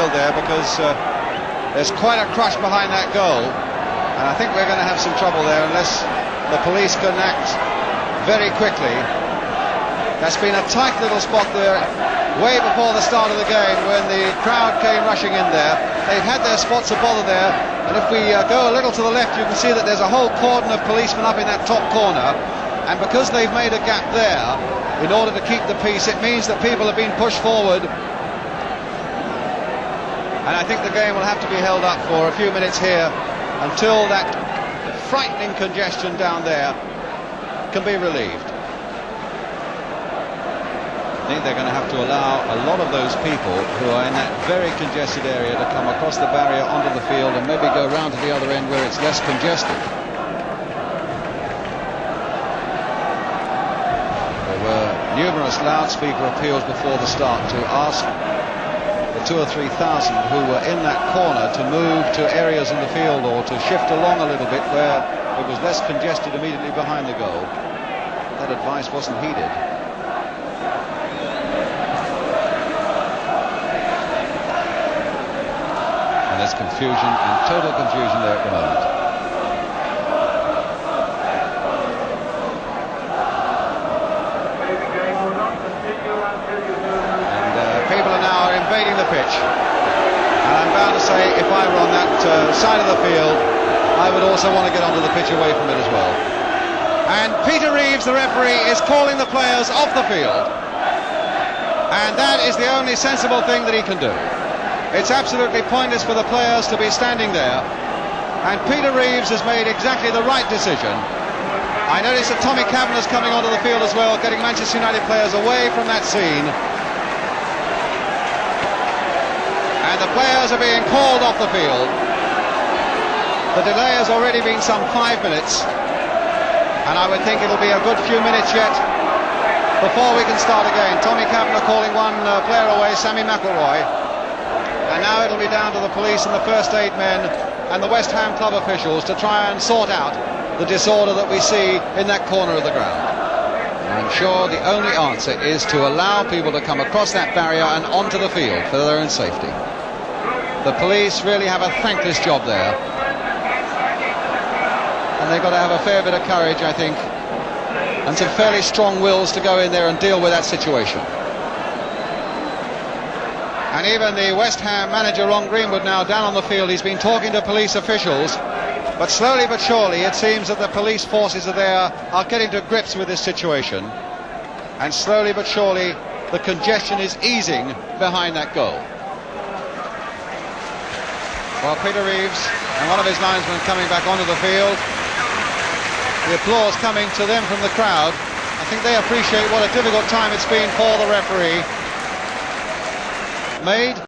field there, because there's quite a crush behind that goal, and I think we're going to have some trouble there unless the police can act very quickly. That's been a tight little spot there way before the start of the game when the crowd came rushing in there. They've had their spots of bother there, and if we go a little to the left, you can see that there's a whole cordon of policemen up in that top corner, and because they've made a gap there in order to keep the peace, it means that people have been pushed forward, and I think the game will have to be held up for a few minutes here until that frightening congestion down there can be relieved. I think they're going to have to allow a lot of those people who are in that very congested area to come across the barrier onto the field and maybe go round to the other end where it's less congested. There were numerous loudspeaker appeals before the start to ask the 2,000 or 3,000 who were in that corner to move to areas in the field or to shift along a little bit where it was less congested immediately behind the goal. That advice wasn't heeded. There's confusion and total confusion there at the moment. And people are now invading the pitch. And I'm bound to say, if I were on that side of the field, I would also want to get onto the pitch away from it as well. And Peter Reeves, the referee, is calling the players off the field. And that is the only sensible thing that he can do. It's absolutely pointless for the players to be standing there, and Peter Reeves has made exactly the right decision. I notice that Tommy Cavanagh's coming onto the field as well, getting Manchester United players away from that scene. And the players are being called off the field. The delay has already been some 5 minutes, and I would think it'll be a good few minutes yet before we can start again. Tommy Cavanagh calling one player away, Sammy McElroy. And now it'll be down to the police and the first aid men and the West Ham club officials to try and sort out the disorder that we see in that corner of the ground. And I'm sure the only answer is to allow people to come across that barrier and onto the field for their own safety. The police really have a thankless job there, and they've got to have a fair bit of courage, I think, and some fairly strong wills to go in there and deal with that situation. And even the West Ham manager, Ron Greenwood, now down on the field. He's been talking to police officials, but slowly but surely it seems that the police forces are getting to grips with this situation, and slowly but surely the congestion is easing behind that goal. Well, Peter Reeves and one of his linesmen coming back onto the field. The applause coming to them from the crowd. I think they appreciate what a difficult time it's been for the referee. Made